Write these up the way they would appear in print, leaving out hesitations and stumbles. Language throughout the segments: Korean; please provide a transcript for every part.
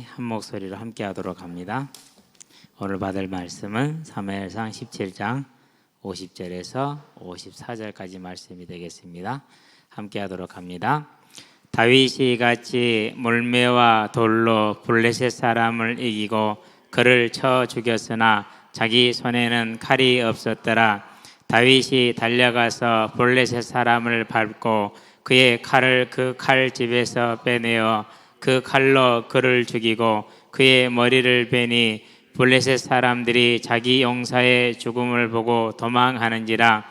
한 목소리로 함께 하도록 합니다. 오늘 받을 말씀은 사무엘상 17장 50절에서 54절까지 말씀이 되겠습니다. 함께 하도록 합니다. 다윗이 같이 물매와 돌로 블레셋 사람을 이기고 그를 쳐 죽였으나 자기 손에는 칼이 없었더라. 다윗이 달려가서 블레셋 사람을 밟고 그의 칼을 그 칼집에서 빼내어 그 칼로 그를 죽이고 그의 머리를 베니 블레셋 사람들이 자기 용사의 죽음을 보고 도망하는지라.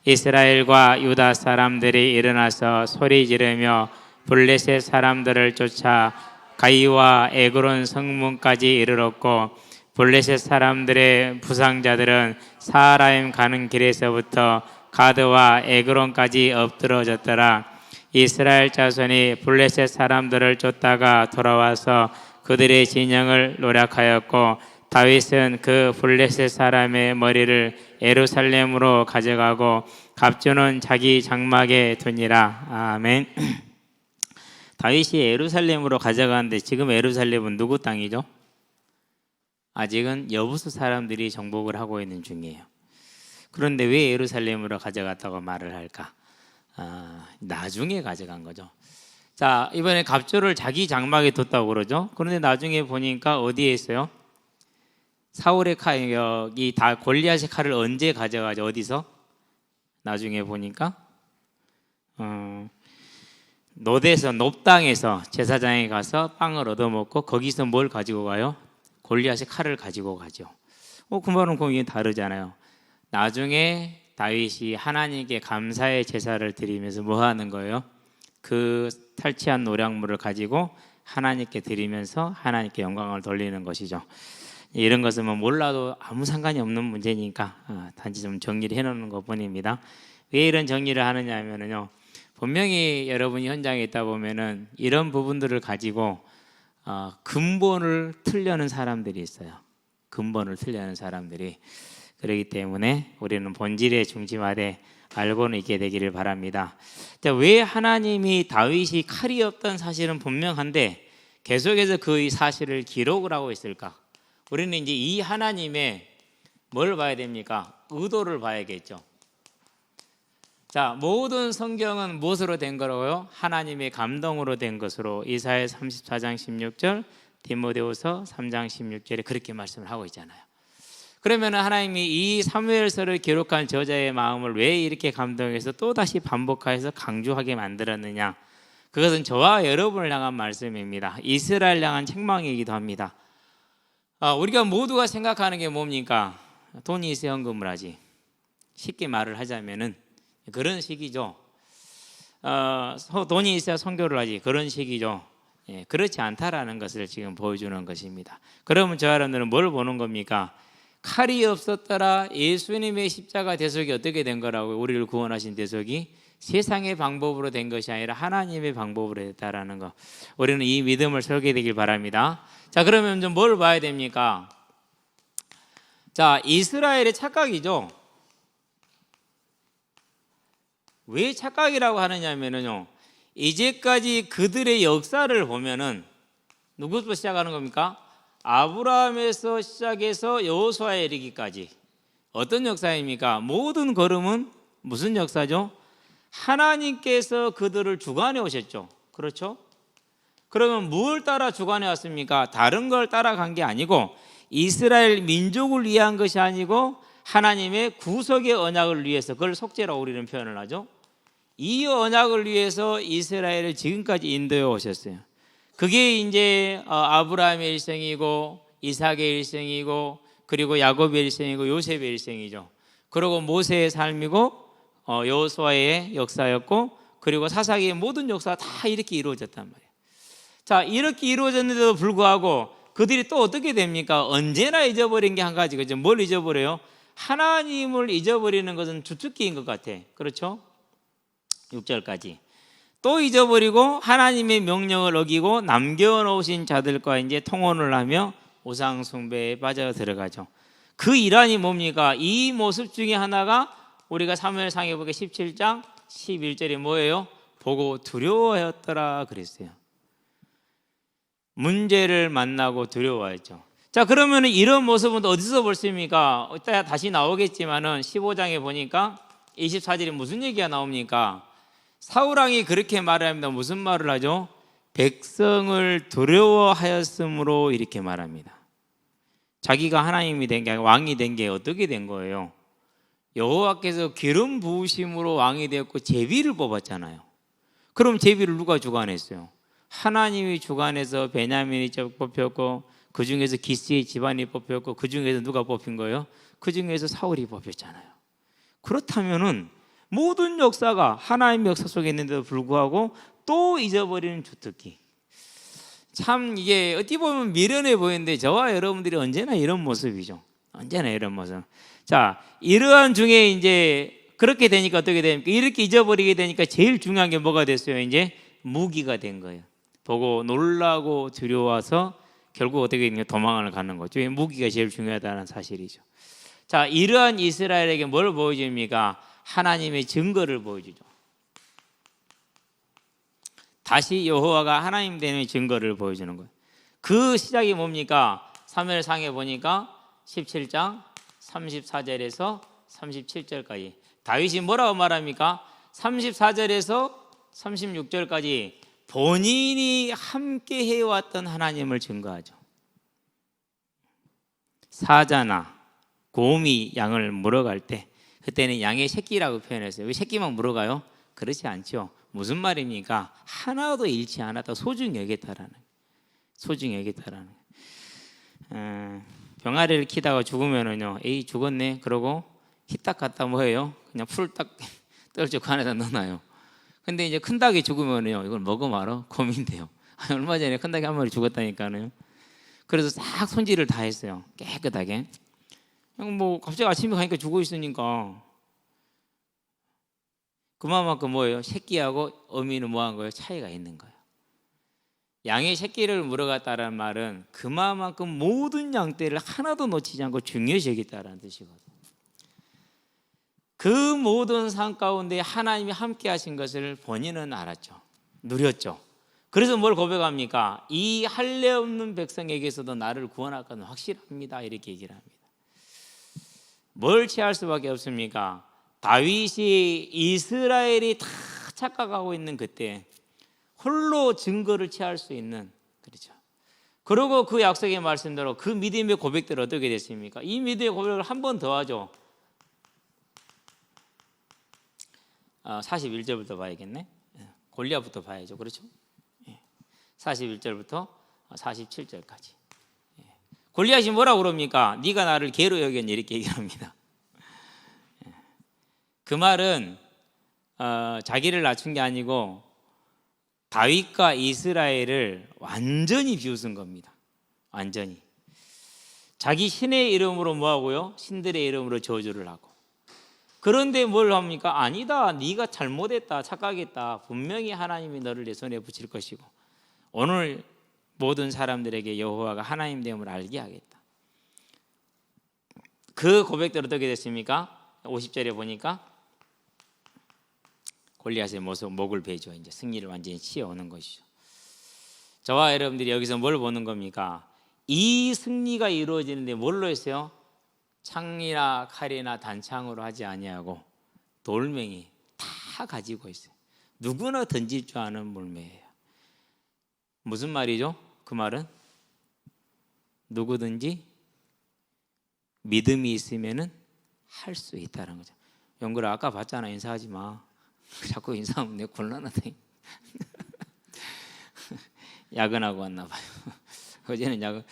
이스라엘과 유다 사람들이 일어나서 소리 지르며 블레셋 사람들을 쫓아 가이와 에그론 성문까지 이르렀고 블레셋 사람들의 부상자들은 사하라임 가는 길에서부터 가드와 에그론까지 엎드러졌더라. 이스라엘 자손이 블레셋 사람들을 쫓다가 돌아와서 그들의 진영을 노략하였고 다윗은 그 블레셋 사람의 머리를 예루살렘으로 가져가고 갑주는 자기 장막에 두니라. 아멘. 다윗이 예루살렘으로 가져가는데 지금 예루살렘은 누구 땅이죠? 아직은 여부수 사람들이 정복을 하고 있는 중이에요. 그런데 왜 예루살렘으로 가져갔다고 말을 할까? 나중에 가져간 거죠. 자, 이번에 갑주를 자기 장막에 뒀다고 그러죠. 그런데 나중에 보니까 어디에 있어요? 사울의 칼이 다 골리앗의 칼을 언제 가져가죠? 어디서? 나중에 보니까 노대에서 높당에서 제사장에 가서 빵을 얻어먹고 거기서 뭘 가지고 가요? 골리앗의 칼을 가지고 가죠. 그 말은 거기 다르잖아요. 나중에 다윗이 하나님께 감사의 제사를 드리면서 뭐 하는 거예요? 그 탈취한 노략물을 가지고 하나님께 드리면서 하나님께 영광을 돌리는 것이죠. 이런 것은 뭐 몰라도 아무 상관이 없는 문제니까 단지 좀 정리를 해놓는 것뿐입니다. 왜 이런 정리를 하느냐 하면요, 분명히 여러분이 현장에 있다 보면은 이런 부분들을 가지고 근본을 틀려는 사람들이 있어요. 근본을 틀려는 사람들이. 그렇기 때문에 우리는 본질에 중심하되 알고는 있게 되기를 바랍니다. 자, 왜 하나님이 다윗이 칼이 없던 사실은 분명한데 계속해서 그 사실을 기록을 하고 있을까? 우리는 이제 이 하나님의 뭘 봐야 됩니까? 의도를 봐야겠죠. 자, 모든 성경은 무엇으로 된 거라고요? 하나님의 감동으로 된 것으로 이사야 34장 16절, 디모데후서 3장 16절에 그렇게 말씀을 하고 있잖아요. 그러면 하나님이 이 사무엘서를 기록한 저자의 마음을 왜 이렇게 감동해서 또다시 반복해서 강조하게 만들었느냐? 그것은 저와 여러분을 향한 말씀입니다. 이스라엘 향한 책망이기도 합니다. 우리가 모두가 생각하는 게 뭡니까? 돈이 있어야 헌금을 하지. 쉽게 말을 하자면은 그런 식이죠. 돈이 있어야 선교를 하지. 그런 식이죠. 그렇지 않다라는 것을 지금 보여주는 것입니다. 그러면 저 여러분들은 뭘 보는 겁니까? 칼이 없었더라. 예수님의 십자가 대속이 어떻게 된 거라고요? 우리를 구원하신 대속이 세상의 방법으로 된 것이 아니라 하나님의 방법으로 됐다라는 거. 우리는 이 믿음을 설게 되길 바랍니다. 자, 그러면 좀 뭘 봐야 됩니까? 자, 이스라엘의 착각이죠. 왜 착각이라고 하느냐면요, 이제까지 그들의 역사를 보면은 누구부터 시작하는 겁니까? 아브라함에서 시작해서 여호수아에 이르기까지 어떤 역사입니까? 모든 걸음은 무슨 역사죠? 하나님께서 그들을 주관해 오셨죠. 그렇죠? 그러면 뭘 따라 주관해 왔습니까? 다른 걸 따라간 게 아니고 이스라엘 민족을 위한 것이 아니고 하나님의 구속의 언약을 위해서, 그걸 속죄라고 우리는 표현을 하죠. 이 언약을 위해서 이스라엘을 지금까지 인도해 오셨어요. 그게 이제 아브라함의 일생이고 이삭의 일생이고 그리고 야곱의 일생이고 요셉의 일생이죠. 그리고 모세의 삶이고 여호수아의 역사였고 그리고 사사기의 모든 역사가 다 이렇게 이루어졌단 말이에요. 자, 이렇게 이루어졌는데도 불구하고 그들이 또 어떻게 됩니까? 언제나 잊어버린 게 한 가지. 그죠? 뭘 잊어버려요? 하나님을 잊어버리는 것은 주특기인 것 같아. 그렇죠? 6절까지. 또 잊어버리고 하나님의 명령을 어기고 남겨놓으신 자들과 이제 통혼을 하며 우상 숭배에 빠져 들어가죠. 그 일환이 뭡니까? 이 모습 중에 하나가 우리가 사무엘상에 보게 17장 11절에 뭐예요? 보고 두려워하였더라 그랬어요. 문제를 만나고 두려워했죠. 자, 그러면 이런 모습은 어디서 볼 수 있습니까? 이따 다시 나오겠지만은 15장에 보니까 24절에 무슨 얘기가 나옵니까? 사울왕이 그렇게 말을 합니다. 무슨 말을 하죠? 백성을 두려워하였으므로 이렇게 말합니다. 자기가 하나님이 된 게 왕이 된 게 어떻게 된 거예요? 여호와께서 기름 부으심으로 왕이 되었고 제비를 뽑았잖아요. 그럼 제비를 누가 주관했어요? 하나님이 주관해서 베냐민이 뽑혔고, 그 중에서 기스의 집안이 뽑혔고, 그 중에서 누가 뽑힌 거예요? 그 중에서 사울이 뽑혔잖아요. 그렇다면은 모든 역사가 하나님의 역사 속에 있는데도 불구하고 또 잊어버리는 주특기. 참 이게 어찌 보면 미련해 보이는데 저와 여러분들이 언제나 이런 모습이죠. 언제나 이런 모습. 자, 이러한 중에 이제 그렇게 되니까 어떻게 됩니까? 이렇게 잊어버리게 되니까 제일 중요한 게 뭐가 됐어요? 이제 무기가 된 거예요. 보고 놀라고 두려워서 결국 어떻게 되냐? 도망을 가는 거죠. 무기가 제일 중요하다는 사실이죠. 자, 이러한 이스라엘에게 뭘 보여줍니까? 하나님의 증거를 보여주죠. 다시 여호와가 하나님 되는 증거를 보여주는 거예요. 그 시작이 뭡니까? 사무엘상에 보니까 17장 34절에서 37절까지 다윗이 뭐라고 말합니까? 34절에서 36절까지 본인이 함께 해왔던 하나님을 증거하죠. 사자나 곰이 양을 물어갈 때 그때는 양의 새끼라고 표현했어요. 왜 새끼만 물어가요? 그렇지 않죠. 무슨 말입니까? 하나도 잃지 않았다. 소중히 여겼다라는. 소중히 여겼다라는. 병아리를 키다가 죽으면은요, 에이 죽었네. 그러고 히딱 갖다 뭐예요? 그냥 풀을 딱 떨쳐 그 안에다 넣어놔요. 근데 이제 큰 닭이 죽으면요, 이걸 먹어 말어 고민돼요. 얼마 전에 큰 닭이 한 마리 죽었다니까요. 그래서 싹 손질을 다 했어요. 깨끗하게. 뭐 갑자기 아침에 가니까 죽어 있으니까 그만큼 뭐예요? 새끼하고 어미는 뭐한 거예요? 차이가 있는 거예요. 양의 새끼를 물어갔다는 말은 그만큼 모든 양떼를 하나도 놓치지 않고 중요시 여겼다는 뜻이거든요. 그 모든 삶 가운데 하나님이 함께 하신 것을 본인은 알았죠. 누렸죠. 그래서 뭘 고백합니까? 이 할례 없는 백성에게서도 나를 구원할 것은 확실합니다. 이렇게 얘기를 합니다. 뭘 취할 수밖에 없습니까? 다윗이 이스라엘이 다 착각하고 있는 그때 홀로 증거를 취할 수 있는, 그렇죠. 그리고 그 약속의 말씀대로 그 믿음의 고백대로 어떻게 됐습니까? 이 믿음의 고백을 한 번 더 하죠. 41절부터 봐야겠네. 골리앗부터 봐야죠. 그렇죠? 41절부터 47절까지. 골리앗이 뭐라고 그럽니까? 네가 나를 개로 여겼니? 이렇게 얘기합니다. 그 말은 자기를 낮춘 게 아니고 다윗과 이스라엘을 완전히 비웃은 겁니다. 완전히. 자기 신의 이름으로 뭐하고요? 신들의 이름으로 저주를 하고. 그런데 뭘 합니까? 아니다. 네가 잘못했다. 착각했다. 분명히 하나님이 너를 내 손에 붙일 것이고 오늘 모든 사람들에게 여호와가 하나님 됨을 알게 하겠다. 그 고백대로 어떻게 됐습니까? 50절에 보니까 골리앗의 목을 베죠. 이제 승리를 완전히 취해오는 것이죠. 저와 여러분들이 여기서 뭘 보는 겁니까? 이 승리가 이루어지는데 뭘로 했어요? 창이나 칼이나 단창으로 하지 아니하고 돌멩이 다 가지고 있어요. 누구나 던질 줄 아는 물매예요. 무슨 말이죠? 그 말은 누구든지 믿음이 있으면은 할 수 있다는 거죠. 영구라 아까 봤잖아. 인사하지 마. 자꾸 인사하면 내가 곤란하다. 야근하고 왔나 봐요. 어제는 야근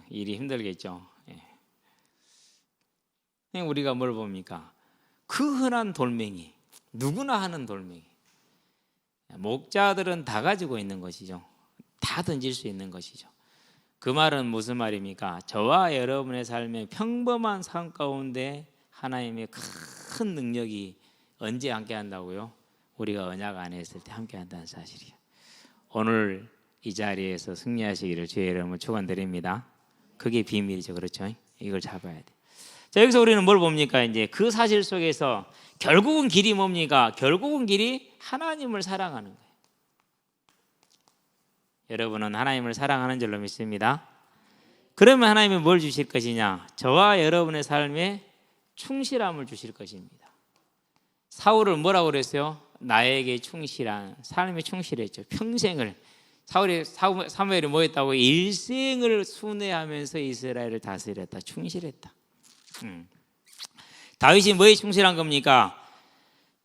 일이 힘들겠죠. 우리가 뭘 봅니까? 그 흔한 돌멩이, 누구나 하는 돌멩이. 목자들은 다 가지고 있는 것이죠. 다 던질 수 있는 것이죠. 그 말은 무슨 말입니까? 저와 여러분의 삶의 평범한 삶 가운데 하나님의 큰 능력이 언제 함께 한다고요? 우리가 언약 안에 있을 때 함께 한다는 사실이에요. 오늘 이 자리에서 승리하시기를 주의 이름으로 축원드립니다. 그게 비밀이죠. 그렇죠? 이걸 잡아야 돼. 자, 여기서 우리는 뭘 봅니까? 이제 그 사실 속에서 결국은 길이 뭡니까? 결국은 길이 하나님을 사랑하는 거예요. 여러분은 하나님을 사랑하는 줄로 믿습니다. 그러면 하나님은 뭘 주실 것이냐? 저와 여러분의 삶에 충실함을 주실 것입니다. 사울을 뭐라고 그랬어요? 나에게 충실한, 삶에 충실했죠. 평생을. 사무엘이 뭐 했다고? 일생을 순회하면서 이스라엘을 다스렸다. 충실했다. 다윗이 뭐에 충실한 겁니까?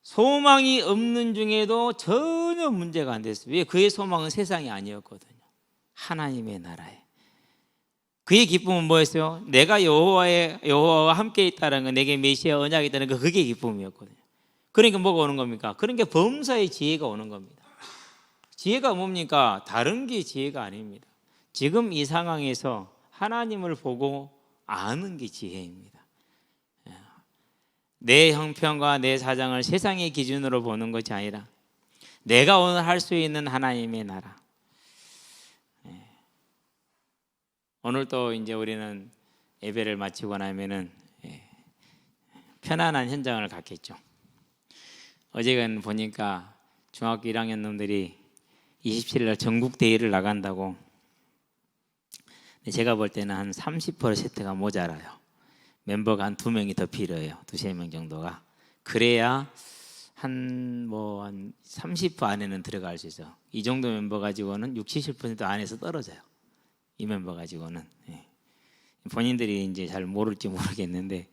소망이 없는 중에도 전혀 문제가 안 됐어요. 왜? 그의 소망은 세상이 아니었거든요. 하나님의 나라에. 그의 기쁨은 뭐였어요? 내가 여호와와 함께 있다는 거, 내게 메시아 언약이 있다는 거, 그게 기쁨이었거든요. 그러니까 뭐가 오는 겁니까? 그러니까 범사의 지혜가 오는 겁니다. 지혜가 뭡니까? 다른 게 지혜가 아닙니다. 지금 이 상황에서 하나님을 보고 아는 게 지혜입니다. 내 형편과 내 사정을 세상의 기준으로 보는 것이 아니라 내가 오늘 할 수 있는 하나님의 나라. 오늘 또 이제 우리는 예배를 마치고 나면은 편안한 현장을 갖겠죠. 어제는 보니까 중학교 1학년 놈들이 27일 날 전국 대회를 나간다고. 제가 볼 때는 한 30%가 모자라요. 멤버가 한 2명이 더 필요해요. 2~3명 정도가. 그래야 한 30% 안에는 들어갈 수 있어요. 이 정도 멤버 가지고는 60~70% 안에서 떨어져요. 이 멤버 가지고는. 본인들이 이제 잘 모를지 모르겠는데,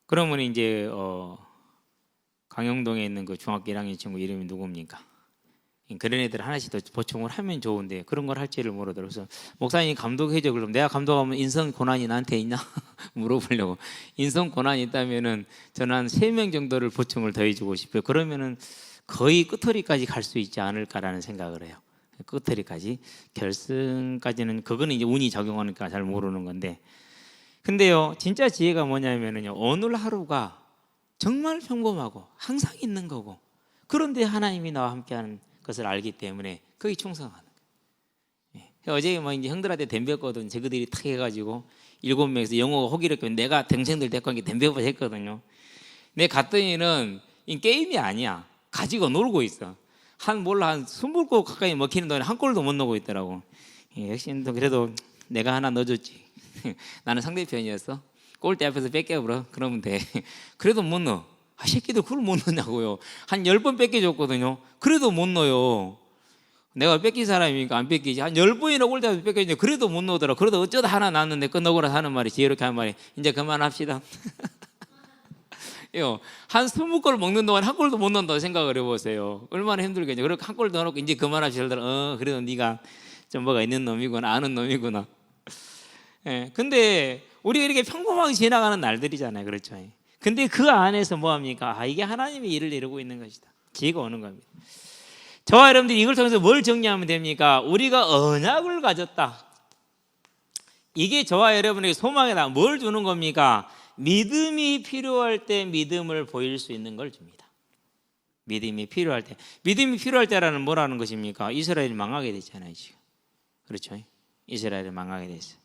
그러면 이제 강영동에 있는 그 중학교 1학년 친구 이름이 누굽니까? 그런 애들 하나씩 더 보충을 하면 좋은데 그런 걸 할지를 모르더라고요. 그래서 목사님 감독해줘. 그럼 내가 감독하면 인성 고난이 나한테 있냐? 물어보려고. 인성 고난이 있다면은 저는 한 3명 정도를 보충을 더해주고 싶어요. 그러면은 거의 끝터리까지 갈 수 있지 않을까라는 생각을 해요. 끝터리까지. 결승까지는 그거는 이제 운이 작용하니까 잘 모르는 건데. 근데요, 진짜 지혜가 뭐냐면은요, 오늘 하루가 정말 평범하고 항상 있는 거고, 그런데 하나님이 나와 함께하는 것을 알기 때문에 거기 충성하는 거예요. 어제 이제 형들한테 덤볐거든. 저그들이 탁 해가지고 7명에서 영어가 호기롭게 내가 동생들 데리고 덤벼봐 했거든요. 내가 갔더니는 이 게임이 아니야. 가지고 놀고 있어. 한 20골 가까이 먹히는 동안에 한 골도 못 넣고 있더라고. 역시 그래도 내가 하나 넣어줬지. 나는 상대편이었어. 골대 앞에서 뺏겨버려. 그러면 돼. 그래도 못 넣어. 새끼들 그걸 못 넣냐고요. 한 10번 뺏겨줬거든요. 그래도 못 넣어요. 내가 뺏긴 사람이니까 안 뺏기지. 한 10번이나 골대 앞에서 뺏겨줬는데 그래도 못 넣더라. 그래도 어쩌다 하나 났는데 끝나고라 하는 말이, 지혜롭게 하는 말이, 이제 그만합시다. 한 20골 먹는 동안 한 골도 못 넣는다고 생각을 해보세요. 얼마나 힘들겠냐. 그렇게 한 골 넣어놓고 이제 그만합시다. 그래도 네가 좀 뭐가 있는 놈이구나, 아는 놈이구나. 근데 우리가 이렇게 평범하게 지나가는 날들이잖아요. 그렇죠? 근데 그 안에서 뭐합니까? 이게 하나님의 일을 이루고 있는 것이다. 지혜가 오는 겁니다. 저와 여러분들이 이걸 통해서 뭘 정리하면 됩니까? 우리가 언약을 가졌다. 이게 저와 여러분에게 소망이다. 뭘 주는 겁니까? 믿음이 필요할 때 믿음을 보일 수 있는 걸 줍니다. 믿음이 필요할 때. 믿음이 필요할 때라는 뭐라는 것입니까? 이스라엘이 망하게 됐잖아요, 지금. 그렇죠? 이스라엘이 망하게 됐어요.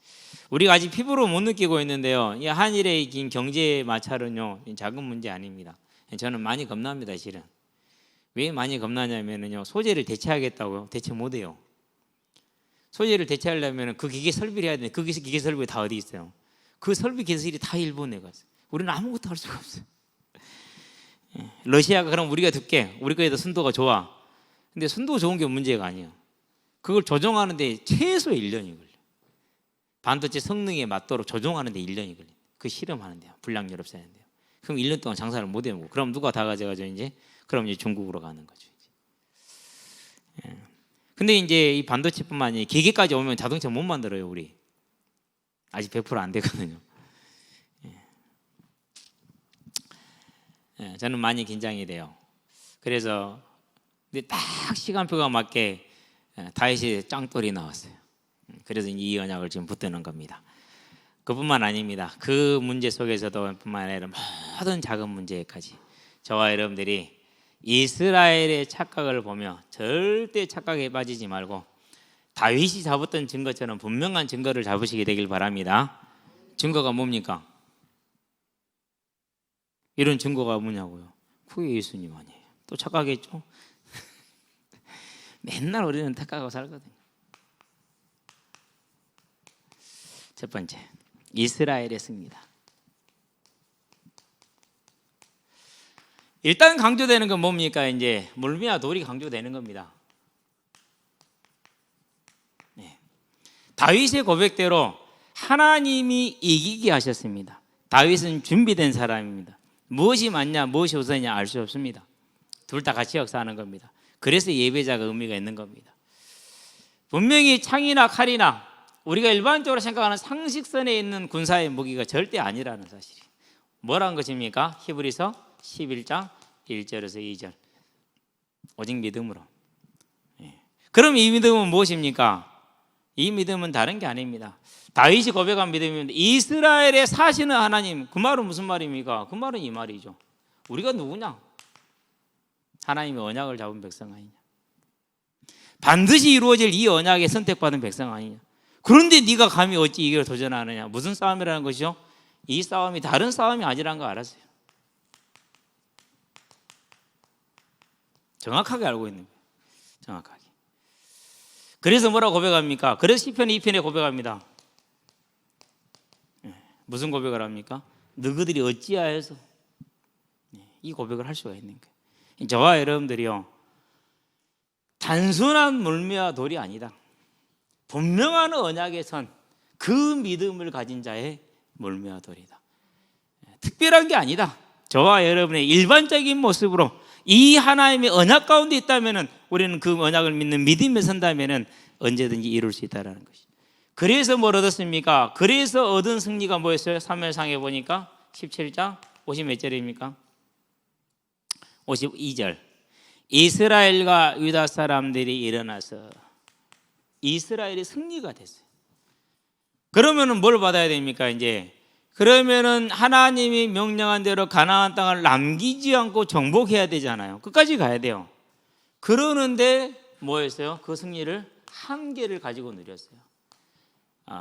우리가 아직 피부로 못 느끼고 있는데요, 이 한일의 긴 경제 마찰은요, 작은 문제 아닙니다. 저는 많이 겁납니다, 실은. 왜 많이 겁나냐면요, 소재를 대체하겠다고요? 대체 못해요. 소재를 대체하려면 그 기계 설비를 해야 되는데 그 기계 설비가 다 어디 있어요? 그 설비 기술이 다 일본에 갔어요. 우리는 아무것도 할 수가 없어요. 러시아가 그럼 우리가 듣게, 우리 거에도 순도가 좋아. 근데 순도 좋은 게 문제가 아니에요. 그걸 조정하는데 최소 1년이 걸려요. 반도체 성능에 맞도록 조정하는데 1년이 걸려요. 그 실험하는데요. 불량 유럽 사는데요. 그럼 1년 동안 장사를 못 해보고, 그럼 누가 다 가져가죠 이제? 그럼 이제 중국으로 가는 거죠. 근데 이제 이 반도체뿐만 아니라 기계까지 오면 자동차 못 만들어요, 우리. 아직 100% 안 되거든요. 저는 많이 긴장이 돼요. 그래서 근데 딱 시간표가 맞게 다윗이 짱돌이 나왔어요. 그래서 이 언약을 지금 붙드는 겁니다. 그뿐만 아닙니다. 그 문제 속에서도 뿐만 아니라 모든 작은 문제까지 저와 여러분들이 이스라엘의 착각을 보며 절대 착각에 빠지지 말고 다윗이 잡았던 증거처럼 분명한 증거를 잡으시게 되길 바랍니다. 증거가 뭡니까? 이런 증거가 뭐냐고요? 그게 예수님 아니에요. 또 착각했죠? 맨날 우리는 택하고 살거든요. 첫 번째, 이스라엘의 승리다. 일단 강조되는 건 뭡니까? 이제 물미와 돌이 강조되는 겁니다. 네. 다윗의 고백대로 하나님이 이기게 하셨습니다. 다윗은 준비된 사람입니다. 무엇이 맞냐 무엇이 우선이냐 알 수 없습니다. 둘 다 같이 역사하는 겁니다. 그래서 예배자가 의미가 있는 겁니다. 분명히 창이나 칼이나 우리가 일반적으로 생각하는 상식선에 있는 군사의 무기가 절대 아니라는 사실이 뭐라는 것입니까? 히브리서 11장 1절에서 2절 오직 믿음으로. 그럼 이 믿음은 무엇입니까? 이 믿음은 다른 게 아닙니다. 다윗이 고백한 믿음입니다. 이스라엘에 사시는 하나님. 그 말은 무슨 말입니까? 그 말은 이 말이죠. 우리가 누구냐? 하나님의 언약을 잡은 백성 아니냐? 반드시 이루어질 이 언약에 선택받은 백성 아니냐? 그런데 네가 감히 어찌 이걸 도전하느냐? 무슨 싸움이라는 것이죠? 이 싸움이 다른 싸움이 아니라는 거 알았어요. 정확하게 알고 있는 거예요. 정확하게. 그래서 뭐라고 고백합니까? 그래서 시편 2편에 고백합니다. 무슨 고백을 합니까? 너희들이 어찌하여서 이 고백을 할 수가 있는 거예요. 저와 여러분들이요, 단순한 물미와 돌이 아니다. 분명한 언약의 선, 그 믿음을 가진 자의 물미와 돌이다. 특별한 게 아니다. 저와 여러분의 일반적인 모습으로 이 하나님의 언약 가운데 있다면 우리는 그 언약을 믿는 믿음에 선다면 언제든지 이룰 수 있다는 것이죠. 그래서 뭘 얻었습니까? 그래서 얻은 승리가 뭐였어요? 사무엘상에 보니까 17장 50 몇 절입니까? 52절. 이스라엘과 유다 사람들이 일어나서 이스라엘이 승리가 됐어요. 그러면은 뭘 받아야 됩니까? 이제 그러면은 하나님이 명령한 대로 가나안 땅을 남기지 않고 정복해야 되잖아요. 끝까지 가야 돼요. 그러는데 뭐였어요? 그 승리를 한계를 가지고 누렸어요.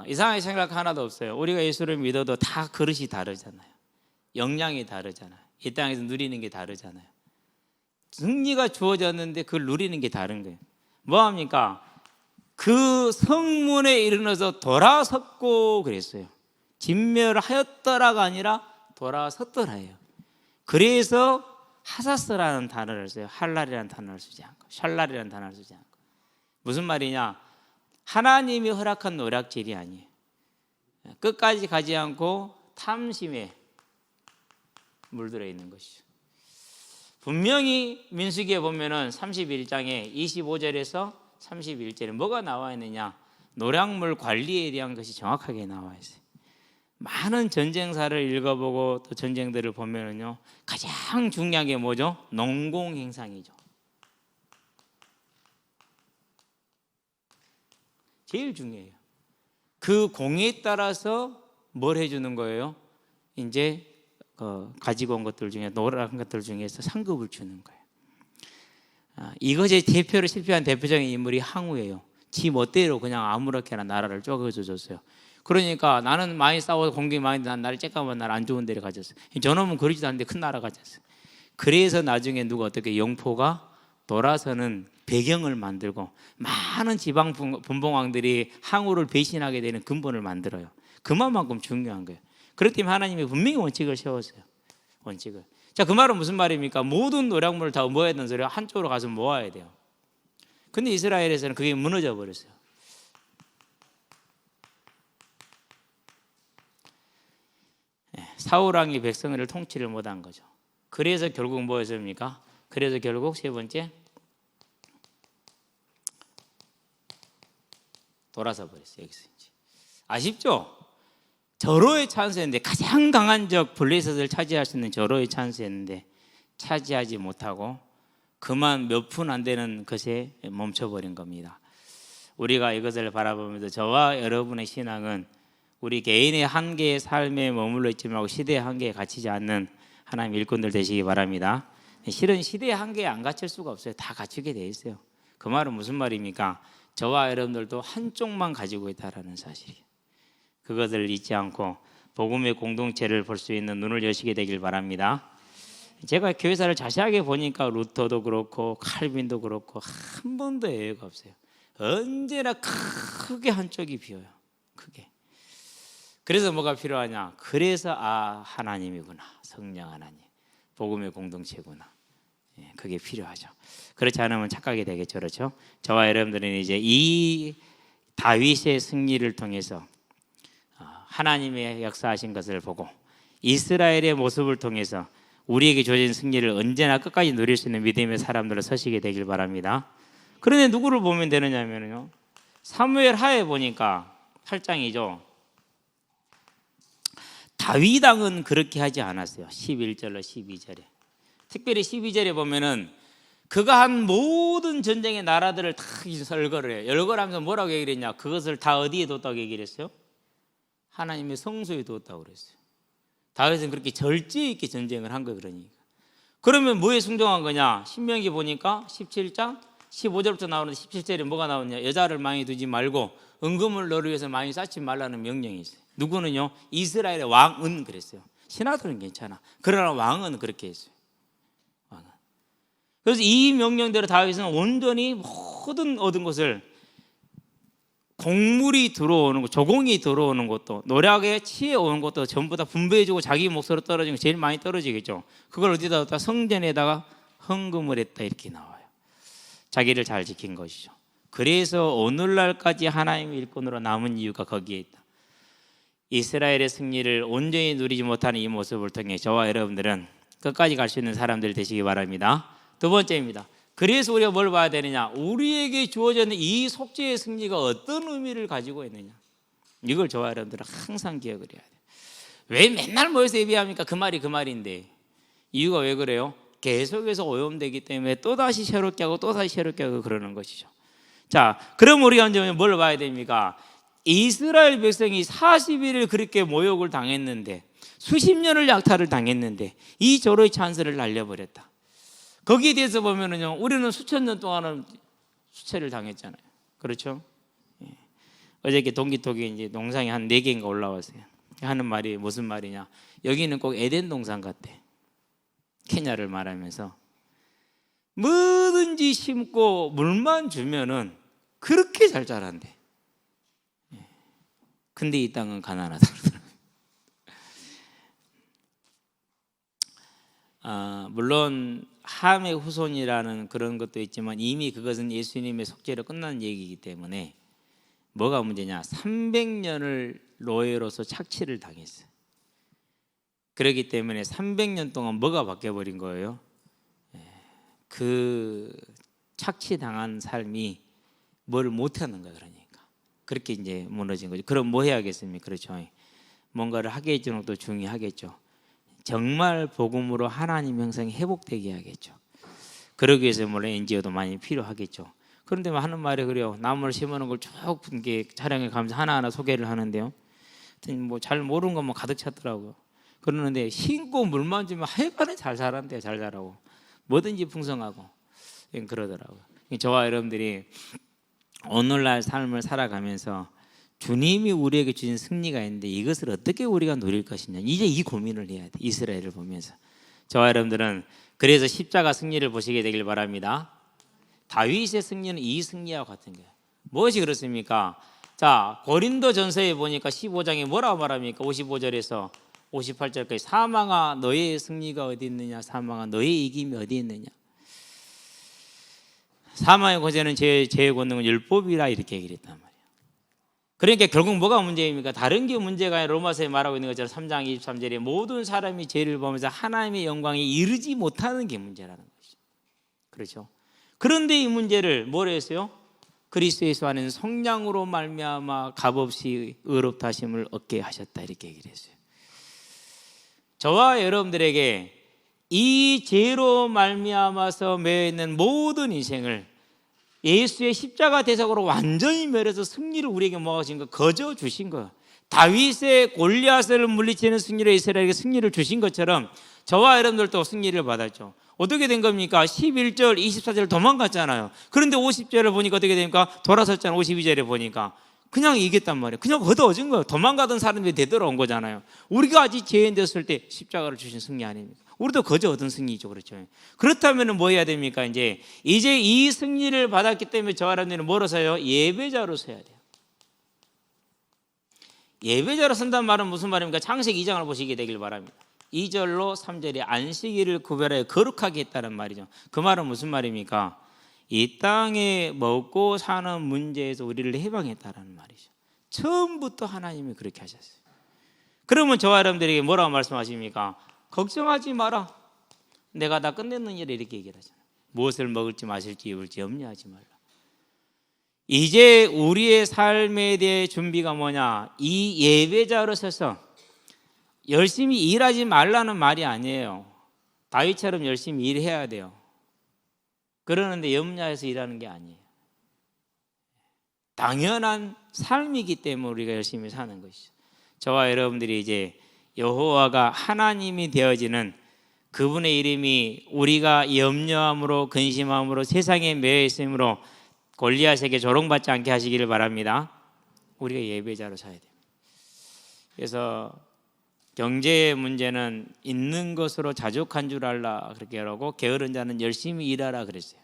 이상하게 생각 하나도 없어요. 우리가 예수를 믿어도 다 그릇이 다르잖아요. 역량이 다르잖아요. 이 땅에서 누리는 게 다르잖아요. 승리가 주어졌는데 그걸 누리는 게 다른 거예요. 뭐합니까? 그 성문에 이르러서 돌아섰고 그랬어요. 진멸하였더라가 아니라 돌아섰더라예요. 그래서 하사스라는 단어를 써요. 할랄이라는 단어를 쓰지 않고 샬랄이라는 단어를 쓰지 않고. 무슨 말이냐? 하나님이 허락한 노략질이 아니에요. 끝까지 가지 않고 탐심에 물들어 있는 것이죠. 분명히 민수기에 보면은 31장에 25절에서 31절에 뭐가 나와 있느냐? 노략물 관리에 대한 것이 정확하게 나와 있어요. 많은 전쟁사를 읽어보고 또 전쟁들을 보면은요, 가장 중요한 게 뭐죠? 농공행상이죠. 제일 중요해요. 그 공에 따라서 뭘 해주는 거예요? 이제 가지고 온 것들 중에 노력한 것들 중에서 상급을 주는 거예요. 이것의 대표로 실패한 대표적인 인물이 항우예요. 지 멋대로 그냥 아무렇게나 나라를 쪼개줘줬어요. 그러니까 나는 많이 싸워서 공격이 많이 난 나를 쬐까만 나를 안 좋은 데를 가졌어요. 저놈은 그러지도 않는데 큰 나라 가졌어요. 그래서 나중에 누가 어떻게 영포가 돌아서는 배경을 만들고 많은 지방 분봉왕들이 항우를 배신하게 되는 근본을 만들어요. 그만큼 중요한 거예요. 그렇기 때문에 하나님이 분명히 원칙을 세웠어요. 원칙을. 자, 그 말은 무슨 말입니까? 모든 노략물을 다 모아야 되는 소리가 한쪽으로 가서 모아야 돼요. 근데 이스라엘에서는 그게 무너져 버렸어요. 사울왕이 백성을 통치를 못한 거죠. 그래서 결국 뭐였습니까? 그래서 결국 세 번째 돌아서 버렸어요. 여기서 이제. 아쉽죠? 절호의 찬스였는데 가장 강한 적 블레셋을 차지할 수 있는 절호의 찬스였는데 차지하지 못하고 그만 몇 푼 안 되는 것에 멈춰버린 겁니다. 우리가 이것을 바라보면서 저와 여러분의 신앙은 우리 개인의 한계의 삶에 머물러 있지 말고 시대의 한계에 갇히지 않는 하나님 일꾼들 되시기 바랍니다. 실은 시대의 한계에 안 갇힐 수가 없어요. 다 갖추게 돼 있어요. 그 말은 무슨 말입니까? 저와 여러분들도 한쪽만 가지고 있다는 사실이에요. 그것을 잊지 않고 복음의 공동체를 볼 수 있는 눈을 여시게 되길 바랍니다. 제가 교회사를 자세하게 보니까 루터도 그렇고 칼빈도 그렇고 한 번도 예외가 없어요. 언제나 크게 한쪽이 비어요. 크게. 그래서 뭐가 필요하냐? 그래서 하나님이구나. 성령 하나님. 복음의 공동체구나. 그게 필요하죠. 그렇지 않으면 착각이 되겠죠. 그렇죠? 저와 여러분들은 이제 이 다윗의 승리를 통해서 하나님의 역사하신 것을 보고 이스라엘의 모습을 통해서 우리에게 주어진 승리를 언제나 끝까지 누릴 수 있는 믿음의 사람들로 서시게 되길 바랍니다. 그런데 누구를 보면 되느냐면요, 사무엘 하에 보니까 8장이죠. 다윗 왕은 그렇게 하지 않았어요. 11절로 12절에. 특별히 12절에 보면은 그가 한 모든 전쟁의 나라들을 다 열거를 해요. 열거를 하면서 뭐라고 얘기를 했냐? 그것을 다 어디에 뒀다고 얘기를 했어요? 하나님의 성소에 뒀다고 그랬어요. 다윗은 그렇게 절제 있게 전쟁을 한 거예요. 그러면 뭐에 순종한 거냐? 신명기 보니까 17장 15절부터 나오는데 17절에 뭐가 나오냐? 여자를 많이 두지 말고 은금을 너를 위해서 많이 쌓지 말라는 명령이 있어요. 누구는요? 이스라엘의 왕은 그랬어요. 신하들은 괜찮아. 그러나 왕은 그렇게 했어요. 왕은. 그래서 이 명령대로 다윗은 온전히 모든 얻은 것을, 곡물이 들어오는 것, 조공이 들어오는 것도, 노략에 치에 오는 것도 전부 다 분배해주고 자기 몫으로 떨어지는 거 제일 많이 떨어지겠죠. 그걸 어디다 뒀다? 성전에다가 헌금을 했다 이렇게 나와요. 자기를 잘 지킨 것이죠. 그래서 오늘날까지 하나님의 일꾼으로 남은 이유가 거기에 있다. 이스라엘의 승리를 온전히 누리지 못하는 이 모습을 통해 저와 여러분들은 끝까지 갈 수 있는 사람들 되시기 바랍니다. 두 번째입니다. 그래서 우리가 뭘 봐야 되느냐? 우리에게 주어지는 이 속죄의 승리가 어떤 의미를 가지고 있느냐? 이걸 저와 여러분들은 항상 기억을 해야 돼요. 왜 맨날 모여서 예배합니까? 그 말이 그 말인데. 이유가 왜 그래요? 계속해서 오염되기 때문에 또다시 새롭게 하고 또다시 새롭게 하고 그러는 것이죠. 자, 그럼 우리가 이제 뭘 봐야 됩니까? 이스라엘 백성이 40일을 그렇게 모욕을 당했는데, 수십 년을 약탈을 당했는데 이 조로의 찬스를 날려버렸다. 거기에 대해서 보면은요, 우리는 수천 년 동안은 수채를 당했잖아요. 그렇죠? 예. 어저께 동기톡에 이제 동상이 한 4개인가 올라왔어요. 하는 말이 무슨 말이냐? 여기는 꼭 에덴 동산 같대. 케냐를 말하면서 뭐든지 심고 물만 주면은 그렇게 잘 자란대. 근데 이 땅은 가난하다 그러더라고요. 물론 함의 후손이라는 그런 것도 있지만 이미 그것은 예수님의 속죄로 끝난 얘기이기 때문에 뭐가 문제냐? 300년을 노예로서 착취를 당했어요. 그렇기 때문에 300년 동안 뭐가 바뀌어버린 거예요? 그 착취당한 삶이 뭘 못하는 거예요. 그러니까 그렇게 이제 무너진 거죠. 그럼 뭐 해야겠습니까? 그렇죠. 뭔가를 하게 해주는 것도 중요하겠죠. 정말 복음으로 하나님 형상이 회복되게 해야겠죠. 그러기 위해서 물론 NGO도 많이 필요하겠죠. 그런데 하는 말이 그래요. 나무를 심어놓은 걸 쭉 촬영해 가면서 하나하나 소개를 하는데요. 뭐 잘 모르는 것만 가득 찼더라고요. 그러는데 심고 물만 주면 하여간에 잘 자란대요. 잘 자라고 뭐든지 풍성하고 그러더라고요. 저와 여러분들이 오늘날 삶을 살아가면서 주님이 우리에게 주신 승리가 있는데 이것을 어떻게 우리가 누릴 것이냐, 이제 이 고민을 해야 돼. 이스라엘을 보면서 저와 여러분들은 그래서 십자가 승리를 보시게 되길 바랍니다. 다윗의 승리는 이 승리와 같은 거예요. 무엇이 그렇습니까? 자, 고린도전서에 보니까 15장에 뭐라고 말합니까? 55절에서 58절까지 사망아 너의 승리가 어디 있느냐, 사망아 너의 이김이 어디 있느냐. 사망의 권세는 죄의 권능은 율법이라 이렇게 얘기를 했단 말이에요. 그러니까 결국 뭐가 문제입니까? 다른 게 문제가 아니라 로마서에 말하고 있는 것처럼 3장 23절에 모든 사람이 죄를 범해서 하나님의 영광에 이르지 못하는 게 문제라는 것이죠. 그렇죠? 그런데 이 문제를 뭘 했어요? 그리스도 예수 안에는 성량으로 말미암아 값없이 의롭다 하심을 얻게 하셨다 이렇게 얘기를 했어요. 저와 여러분들에게 이 죄로 말미암아서 매여 있는 모든 인생을 예수의 십자가 대속으로 완전히 멸해서 승리를 우리에게 모아주신 거, 거저 주신 거예요. 다윗의 골리앗을 물리치는 승리로 이스라엘에게 승리를 주신 것처럼 저와 여러분들도 승리를 받았죠. 어떻게 된 겁니까? 11절, 24절 도망갔잖아요. 그런데 50절을 보니까 어떻게 됩니까? 돌아섰잖아요. 52절에 보니까 그냥 이겼단 말이에요. 그냥 얻어진 거예요. 도망가던 사람들이 되돌아온 거잖아요. 우리가 아직 죄인 됐을 때 십자가를 주신 승리 아닙니까? 우리도 거저 얻은 승리죠. 그렇죠. 그렇다면 뭐 해야 됩니까? 이제 이 승리를 받았기 때문에 저 사람들은 뭐로 서요? 예배자로 서야 돼요. 예배자로 선다는 말은 무슨 말입니까? 창세기 2장을 보시게 되길 바랍니다. 2절로 3절에 안식일을 구별하여 거룩하게 했다는 말이죠. 그 말은 무슨 말입니까? 이 땅에 먹고 사는 문제에서 우리를 해방했다는 말이죠. 처음부터 하나님이 그렇게 하셨어요. 그러면 저와 여러분들에게 뭐라고 말씀하십니까? 걱정하지 마라. 내가 다 끝냈느니라 이렇게 얘기를 하잖아요. 무엇을 먹을지 마실지 입을지 염려하지 말라. 이제 우리의 삶에 대해 준비가 뭐냐? 이 예배자로 서서 열심히 일하지 말라는 말이 아니에요. 다윗처럼 열심히 일해야 돼요. 그러는데 염려해서 일하는 게 아니에요. 당연한 삶이기 때문에 우리가 열심히 사는 것이죠. 저와 여러분들이 이제 여호와가 하나님이 되어지는 그분의 이름이 우리가 염려함으로 근심함으로 세상에 매여 있으므로 골리앗에게 조롱받지 않게 하시기를 바랍니다. 우리가 예배자로 서야 됩니다. 그래서 경제의 문제는 있는 것으로 자족한 줄 알라 그렇게 하라고, 게으른 자는 열심히 일하라 그랬어요.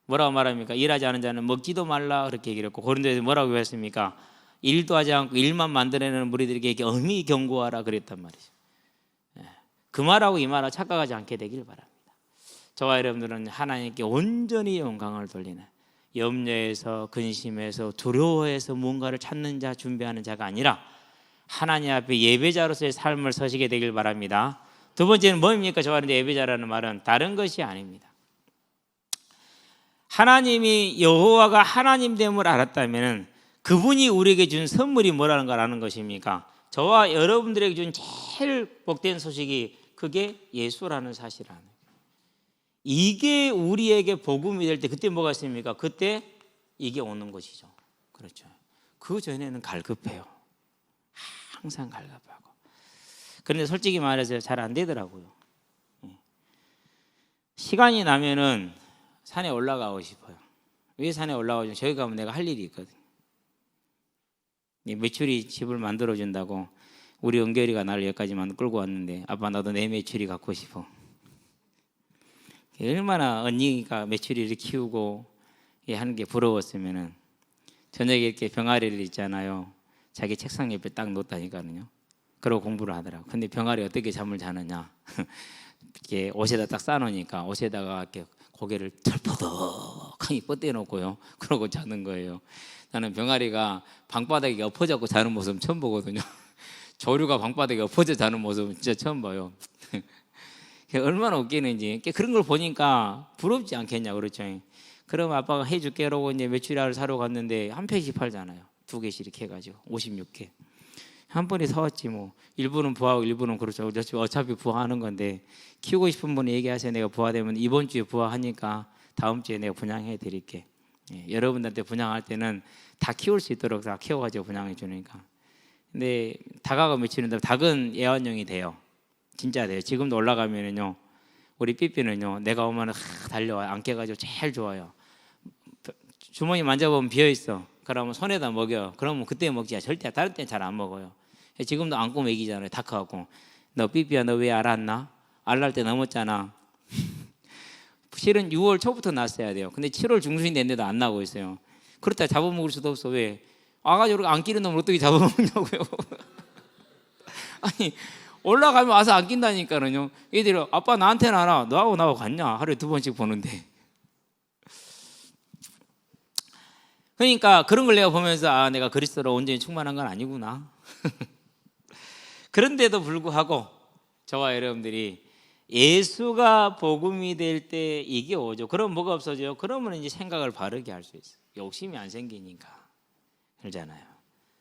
뭐라고 말합니까? 일하지 않은 자는 먹지도 말라 그렇게 얘기를 했고, 고린도에서 뭐라고 했습니까? 일도 하지 않고 일만 만들어내는 무리들에게 엄히 경고하라 그랬단 말이죠. 그 말하고 이 말하고 착각하지 않게 되길 바랍니다. 저와 여러분들은 하나님께 온전히 영광을 돌리는, 염려에서 근심해서 두려워해서 뭔가를 찾는 자, 준비하는 자가 아니라 하나님 앞에 예배자로서의 삶을 서시게 되길 바랍니다. 두 번째는 뭐입니까? 저와 여러분들 예배자라는 말은 다른 것이 아닙니다. 하나님이 여호와가 하나님됨을 알았다면 그분이 우리에게 준 선물이 뭐라는 걸 아는 것입니까? 저와 여러분들에게 준 제일 복된 소식이 그게 예수라는 사실을 아는 거예요. 이게 우리에게 복음이 될 때 그때 뭐가 있습니까? 그때 이게 오는 것이죠. 그렇죠. 그 전에는 갈급해요. 항상 갈급하고. 그런데 솔직히 말해서 잘 안 되더라고요. 시간이 나면은 산에 올라가고 싶어요. 왜 산에 올라가죠? 저기 가면 내가 할 일이 있거든. 메추리 집을 만들어준다고 우리 은결이가 나를 여기까지만 끌고 왔는데, 아빠 나도 내 메추리 갖고 싶어. 얼마나 언니가 메추리를 키우고 하는 게 부러웠으면은 저녁에 이렇게 병아리를 있잖아요. 자기 책상 옆에 딱 놓다니까요. 그러고 공부를 하더라고. 근데 병아리 어떻게 잠을 자느냐? 이렇게 옷에다 딱 싸놓으니까 옷에다가 이렇게 고개를 털퍼덕하니 뻗대놓고요. 그러고 자는 거예요. 나는 병아리가 방바닥에 엎어져서 자는 모습 처음 보거든요. 조류가 방바닥에 엎어져 자는 모습은 진짜 처음 봐요. 얼마나 웃기는지. 그런 걸 보니까 부럽지 않겠냐, 그렇죠? 그럼 아빠가 해줄게 라고 이제 메추리알을 사러 갔는데 한 팩씩 팔잖아요. 2개씩 이렇게 해가지고 56개. 한 번에 사왔지 뭐. 일부는 부화하고 일부는 그렇죠. 어차피 부화하는 건데, 키우고 싶은 분이 얘기하세요. 내가 부화되면 이번 주에 부화하니까 다음 주에 내가 분양해 드릴게. 여러분들한테 분양할 때는 다 키울 수 있도록 다 키워가지고 분양해 주니까. 근데 닭하고 메추리는 닭은 애완용이 돼요. 진짜 돼요. 지금도 올라가면은요, 우리 삐삐는요, 내가 오면 달려와요. 안겨가지고 제일 좋아요. 주머니 만져보면 비어 있어. 그러면 손에다 먹여. 그러면 그때 먹지. 절대 다른 때는 잘 안 먹어요. 지금도 안고 먹이잖아요. 닭하고. 너 삐삐야, 너 왜 알았나? 알랄 때 넘었잖아. 실은 6월 초부터 났어야 돼요. 근데 7월 중순이 됐는데도 안 나고 있어요. 그렇다 잡아먹을 수도 없어. 왜? 와가지고 안 끼는 놈을 어떻게 잡아먹냐고요. 아니, 올라가면 와서 안 낀다니까요. 얘들이 아빠 나한테는 알아. 너하고 나하고 같냐? 하루에 2번씩 보는데. 그러니까 그런 걸 내가 보면서 내가 그리스도로 온전히 충만한 건 아니구나. 그런데도 불구하고 저와 여러분들이 예수가 복음이 될 때 이게 오죠. 그럼 뭐가 없어져요? 그러면 이제 생각을 바르게 할 수 있어요. 욕심이 안 생기니까. 그러잖아요.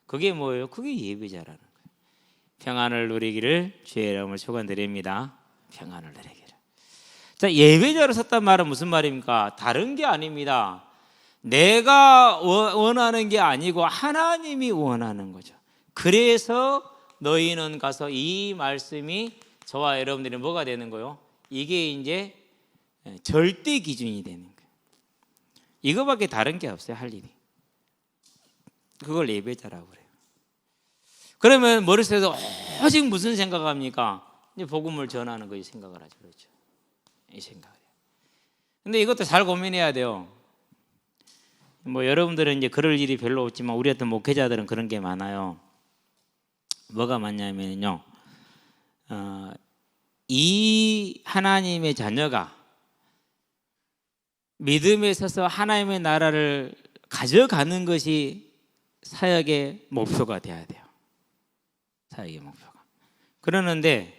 그게 뭐예요? 그게 예배자라는 거예요. 평안을 누리기를 주의 이름으로 축원드립니다. 평안을 누리기를. 자, 예배자로 섰단 말은 무슨 말입니까? 다른 게 아닙니다. 내가 원하는 게 아니고 하나님이 원하는 거죠. 그래서 너희는 가서, 이 말씀이 저와 여러분들이 뭐가 되는 거요? 이게 이제 절대 기준이 되는 거예요. 이거밖에 다른 게 없어요, 할 일이. 그걸 예배자라고 그래요. 그러면 머릿속에서 오직 무슨 생각합니까? 이제 복음을 전하는 거지 생각을 하죠. 그렇죠. 이 생각을 해요. 근데 이것도 잘 고민해야 돼요. 뭐 여러분들은 이제 그럴 일이 별로 없지만 우리 같은 목회자들은 그런 게 많아요. 뭐가 많냐면요. 이 하나님의 자녀가 믿음에 서서 하나님의 나라를 가져가는 것이 사역의 목표가 돼야 돼요. 사역의 목표가. 그러는데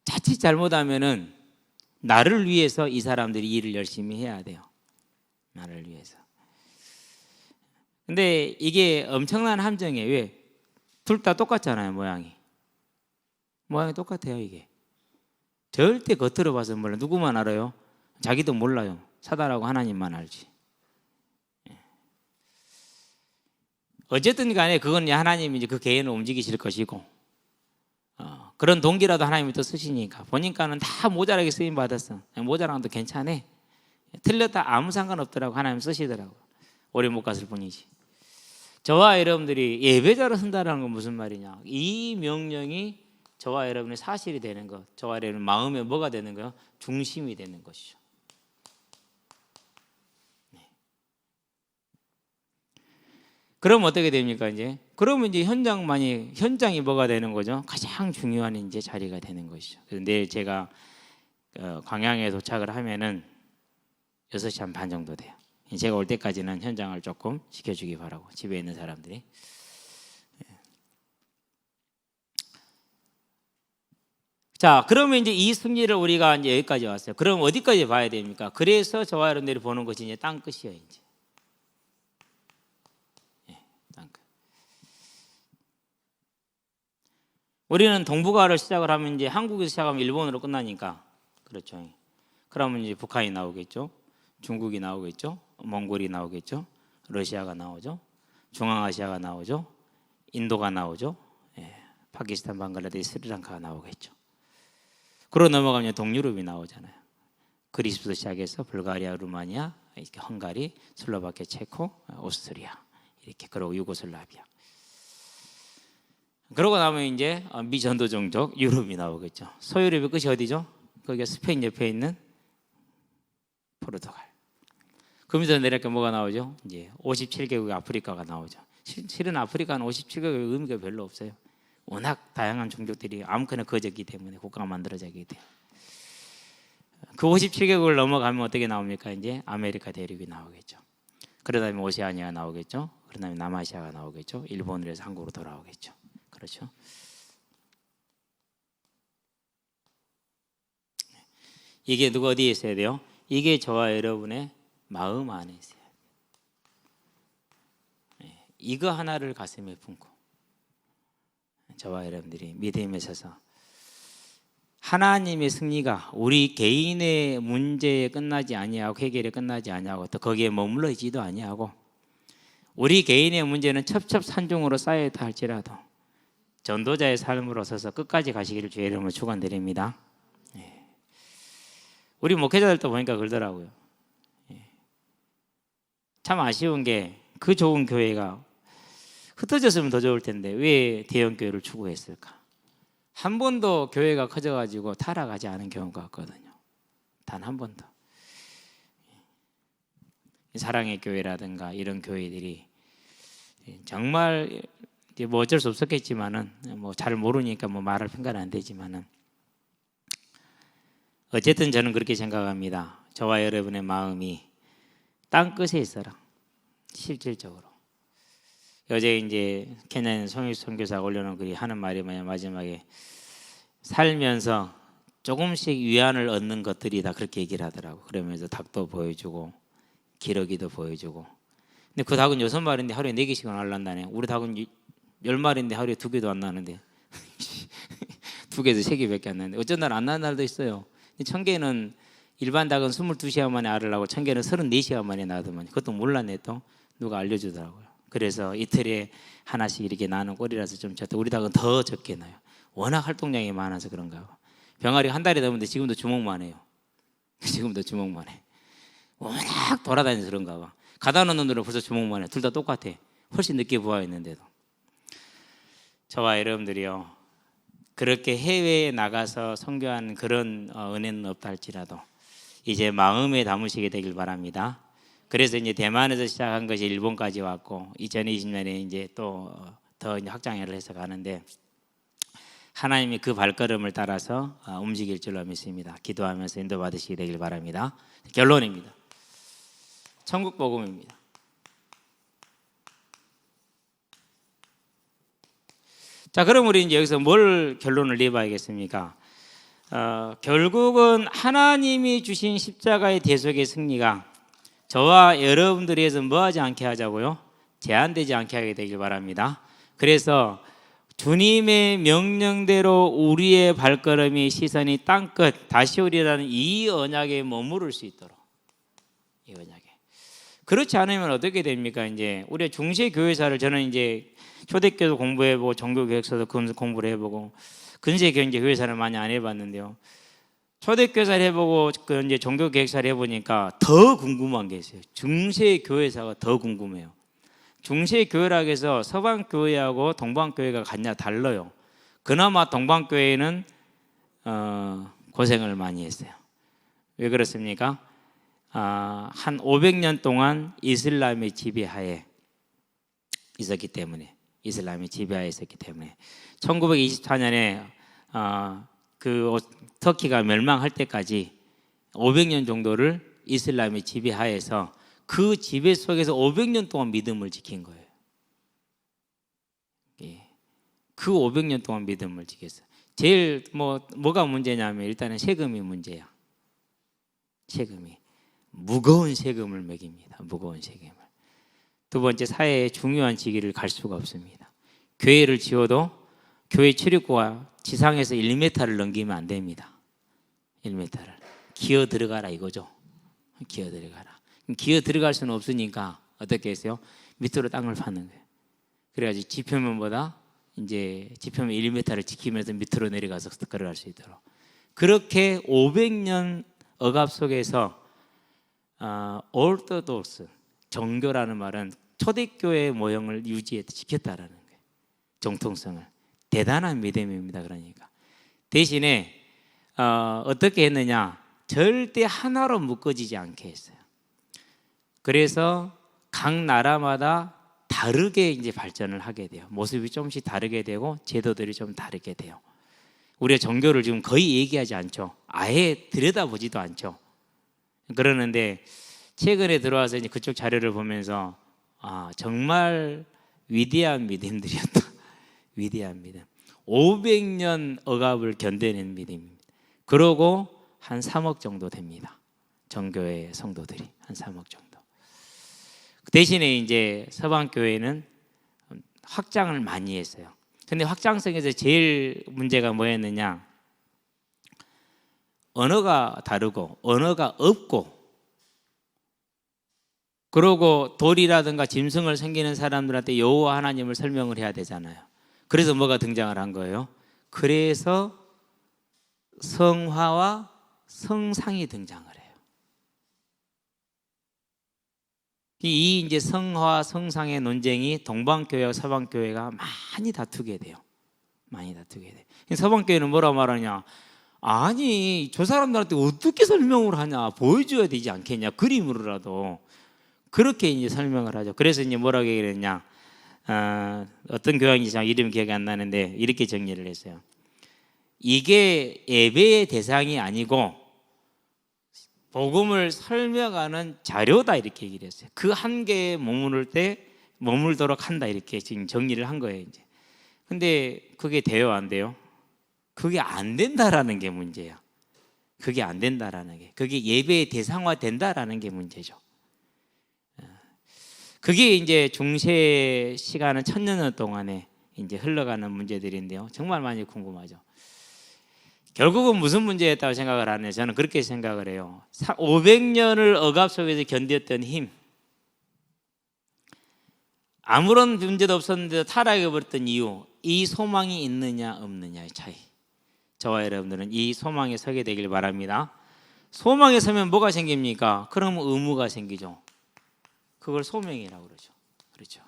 자칫 잘못하면은 나를 위해서 이 사람들이 일을 열심히 해야 돼요. 나를 위해서. 근데 이게 엄청난 함정이에요. 왜? 둘 다 똑같잖아요. 모양이 똑같아요. 이게 절대 겉으로 봐서 몰라. 누구만 알아요? 자기도 몰라요. 사단하고 하나님만 알지. 어쨌든 간에 그건 하나님이 이제 그 개인을 움직이실 것이고, 그런 동기라도 하나님이 또 쓰시니까 보니까는 다 모자라게 쓰임 받았어. 모자란 것도 괜찮아. 틀렸다 아무 상관없더라고. 하나님 쓰시더라고. 오래 못 갔을 뿐이지. 저와 여러분들이 예배자로 쓴다는 건 무슨 말이냐? 이 명령이 저와 여러분의 사실이 되는 것, 저와 여러분의 마음에 뭐가 되는 거요? 중심이 되는 것이죠. 그럼 어떻게 됩니까? 이제 그러면 이제 현장이 뭐가 되는 거죠? 가장 중요한 이제 자리가 되는 것이죠. 그래서 내일 제가 광양에 도착을 하면은 6시 한 반 정도 돼요. 제가 올 때까지는 현장을 조금 지켜주기 바라고, 집에 있는 사람들이. 자, 그러면 이제 이 승리를 우리가 이제 여기까지 왔어요. 그럼 어디까지 봐야 됩니까? 그래서 저와 여러분들이 보는 것이 이제 땅 끝이에요. 이제 땅 끝. 우리는 동북아를 시작을 하면 이제 한국에서 시작하면 일본으로 끝나니까, 그렇죠. 그러면 이제 북한이 나오겠죠. 중국이 나오겠죠. 몽골이 나오겠죠. 러시아가 나오죠. 중앙아시아가 나오죠. 인도가 나오죠. 파키스탄, 방글라데시, 스리랑카가 나오겠죠. 그러고 넘어가면 동유럽이 나오잖아요. 그리스부터 시작해서 불가리아, 루마니아, 이렇게 헝가리, 슬로바키아, 체코, 오스트리아, 이렇게. 그리고 유고슬라비아. 그러고 나면 이제 미전도 종족 유럽이 나오겠죠. 소유럽의 끝이 어디죠? 거기가 스페인 옆에 있는 포르투갈. 그 밑으로 내려가 뭐가 나오죠? 이제 57개국의 아프리카가 나오죠. 실은 아프리카는 57개국의 의미가 별로 없어요. 워낙 다양한 종족들이 아무거나 거저기 때문에 국가가 만들어지기 때문에. 그 57개국을 넘어가면 어떻게 나옵니까? 이제 아메리카 대륙이 나오겠죠. 그러다 보면 오세아니아가 나오겠죠. 그러다 보면 남아시아가 나오겠죠. 일본으로 해서 한국으로 돌아오겠죠. 그렇죠. 이게 누가 어디에 있어야 돼요? 이게 저와 여러분의 마음 안에 있어요. 이거 하나를 가슴에 품고 저와 여러분들이 믿음에 서서 하나님의 승리가 우리 개인의 문제에 끝나지 아니하고 해결에 끝나지 아니하고 또 거기에 머물러 있지도 아니하고 우리 개인의 문제는 첩첩산중으로 쌓여있다 할지라도 전도자의 삶으로 서서 끝까지 가시기를 주의 이름으로 축원드립니다. 우리 목회자들도 보니까 그러더라고요. 참 아쉬운 게 그 좋은 교회가 흩어졌으면 더 좋을 텐데 왜 대형 교회를 추구했을까? 한 번도 교회가 커져가지고 타락하지 않은 경우가 없거든요. 단 한 번도. 사랑의 교회라든가 이런 교회들이 정말 뭐 어쩔 수 없었겠지만은 뭐 잘 모르니까 뭐 말할 평가는 안 되지만은 어쨌든 저는 그렇게 생각합니다. 저와 여러분의 마음이 땅 끝에 있어라. 실질적으로. 어제 이제 케냐인 송일 선교사가 올려놓은 글이 하는 말이 뭐냐, 마지막에 살면서 조금씩 위안을 얻는 것들이 다 그렇게 얘기를 하더라고. 그러면서 닭도 보여주고 기러기도 보여주고. 근데 그 닭은 6마리인데 하루에 4개씩은 날란다네. 우리 닭은 10마리인데 하루에 2개도 안 나는데 2개에서 3개밖에 안 나는데 어쩐 날 안 나는 날도 있어요. 청개는 일반 닭은 22시간 만에 알을 낳고 청개는 34시간 만에 낳더만. 그것도 몰랐네. 또 누가 알려주더라고요. 그래서 이틀에 하나씩 이렇게 나는 꼴이라서 좀 적다. 우리 닭은 더 적게 나요. 워낙 활동량이 많아서 그런가 봐. 병아리 한 달이 넘는데 지금도 주먹만 해요. 지금도 주먹만 해. 워낙 돌아다니면서 그런가 봐. 가다 놓는 놈들은 벌써 주먹만 해. 둘 다 똑같아. 훨씬 늦게 부화했는데도. 저와 여러분들이요, 그렇게 해외에 나가서 선교한 그런 은혜는 없다 할지라도 이제 마음에 담으시게 되길 바랍니다. 그래서 이제 대만에서 시작한 것이 일본까지 왔고 2020년에 이제 또 더 확장을 해서 가는데 하나님이 그 발걸음을 따라서 움직일 줄로 믿습니다. 기도하면서 인도받으시게 되길 바랍니다. 결론입니다. 천국 복음입니다. 자, 그럼 우리 이제 여기서 뭘 결론을 내봐야겠습니까? 결국은 하나님이 주신 십자가의 대속의 승리가 저와 여러분들이 해서 뭐하지 않게 하자고요? 제한되지 않게 하게 되길 바랍니다. 그래서 주님의 명령대로 우리의 발걸음이 시선이 땅끝 다시 오리라는 이 언약에 머무를 수 있도록, 이 언약에. 그렇지 않으면 어떻게 됩니까? 이제 우리 중세 교회사를 저는 이제 초대교도 공부해보고 종교개혁서도 공부를 해보고 근세 이제 교회사를 많이 안 해봤는데요. 초대교회사를 해보고 그 이제 종교개혁사를 해보니까 더 궁금한 게 있어요. 중세 교회사가 더 궁금해요. 중세 교회라고 해서 서방 교회하고 동방 교회가 같냐 달라요. 그나마 동방 교회는 고생을 많이 했어요. 왜 그렇습니까? 한 500년 동안 이슬람의 지배하에 있었기 때문에, 이슬람의 지배하에 있었기 때문에 1924년에 그 터키가 멸망할 때까지 500년 정도를 이슬람의 지배하에서 그 지배 속에서 500년 동안 믿음을 지킨 거예요. 예. 그 500년 동안 믿음을 지켰어요. 제일 뭐가 문제냐면 일단은 세금이 문제야. 세금이 무거운 세금을 매깁니다. 무거운 세금을. 두 번째, 사회의 중요한 직위를 갈 수가 없습니다. 교회를 지어도 교회 출입구가 지상에서 1m를 넘기면 안 됩니다. 1m를 기어 들어가라 이거죠. 기어 들어가라. 기어 들어갈 수는 없으니까 어떻게 했어요? 밑으로 땅을 파는 거예요. 그래가지고 지표면보다 이제 지표면 1m를 지키면서 밑으로 내려가서 걸어갈 수 있도록. 그렇게 500년 억압 속에서 오르토독스 정교라는 말은 초대교회의 모형을 유지해 지켰다라는 거예요. 정통성을. 대단한 믿음입니다. 그러니까 대신에 어떻게 했느냐? 절대 하나로 묶어지지 않게 했어요. 그래서 각 나라마다 다르게 이제 발전을 하게 돼요. 모습이 조금씩 다르게 되고 제도들이 좀 다르게 돼요. 우리가 종교를 지금 거의 얘기하지 않죠. 아예 들여다보지도 않죠. 그러는데 최근에 들어와서 이제 그쪽 자료를 보면서 정말 위대한 믿음들이었다. 위대한 믿음. 500년 억압을 견뎌낸 믿음입니다. 그러고 한 3억 정도 됩니다. 정교회 성도들이 한 3억 정도. 대신에 이제 서방 교회는 확장을 많이 했어요. 근데 확장성에서 제일 문제가 뭐였느냐? 언어가 다르고 언어가 없고, 그러고 돌이라든가 짐승을 섬기는 사람들한테 여호와 하나님을 설명을 해야 되잖아요. 그래서 뭐가 등장을 한 거예요? 그래서 성화와 성상이 등장을 해요. 이 이제 성화 성상의 논쟁이 동방교회와 서방교회가 많이 다투게 돼요. 많이 다투게 돼. 서방교회는 뭐라 말하냐? 아니, 저 사람들한테 어떻게 설명을 하냐? 보여줘야 되지 않겠냐? 그림으로라도. 그렇게 이제 설명을 하죠. 그래서 이제 뭐라고 얘기했냐? 어떤 교양이 참 이름 기억이 안 나는데 이렇게 정리를 했어요. 이게 예배의 대상이 아니고 복음을 설명하는 자료다, 이렇게 얘기를 했어요. 그 한계에 머물도록 한다, 이렇게 지금 정리를 한 거예요. 이제. 근데 그게 돼요, 안 돼요? 그게 안 된다라는 게 문제야. 그게 안 된다라는 게, 그게 예배의 대상화 된다라는 게 문제죠. 그게 이제 중세 시간은 1000년 동안에 이제 흘러가는 문제들인데요. 정말 많이 궁금하죠. 결국은 무슨 문제였다고 생각을 하냐? 저는 그렇게 생각을 해요. 500년을 억압 속에서 견뎠던 힘, 아무런 문제도 없었는데도 타락해버렸던 이유, 이 소망이 있느냐 없느냐의 차이. 저와 여러분들은 이 소망에 서게 되길 바랍니다. 소망에 서면 뭐가 생깁니까? 그럼 의무가 생기죠. 그걸 소명이라고 그러죠. 그렇죠.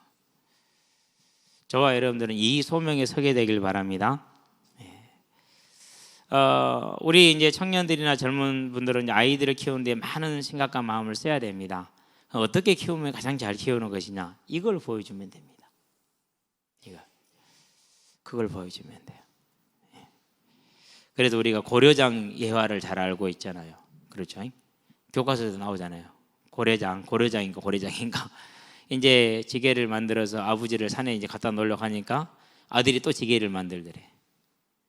저와 여러분들은 이 소명에 서게 되길 바랍니다. 우리 이제 청년들이나 젊은 분들은 이제 아이들을 키우는데 많은 생각과 마음을 써야 됩니다. 어떻게 키우면 가장 잘 키우는 것이냐, 이걸 보여주면 됩니다. 그걸 보여주면 돼요. 그래서 우리가 고려장 예화를 잘 알고 있잖아요. 그렇죠? 교과서에도 나오잖아요. 고려장인가 이제 지게를 만들어서 아버지를 산에 이제 갖다 놓으려고 하니까 아들이 또 지게를 만들더래.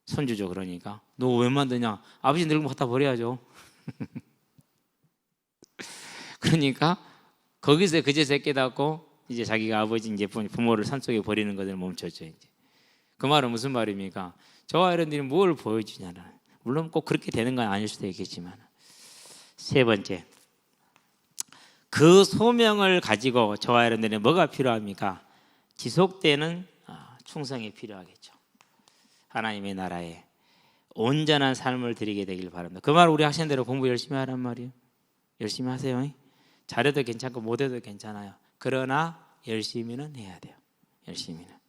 손주죠. 그러니까 너 왜 만드냐? 아버지 늙으면 갖다 버려야죠. 그러니까 거기서 그제서 깨닫고 이제 자기가 아버지 이제 부모를 산속에 버리는 것을 멈췄죠. 이제 그 말은 무슨 말입니까? 저와 여러분들이 뭘 보여주냐는, 물론 꼭 그렇게 되는 건 아닐 수도 있겠지만, 세 번째, 그 소명을 가지고 저와 여러분들은 뭐가 필요합니까? 지속되는 충성이 필요하겠죠. 하나님의 나라에 온전한 삶을 드리게 되길 바랍니다. 그 말 우리 학생들은 공부 열심히 하란 말이에요. 열심히 하세요. 잘해도 괜찮고 못해도 괜찮아요. 그러나 열심히는 해야 돼요. 열심히는.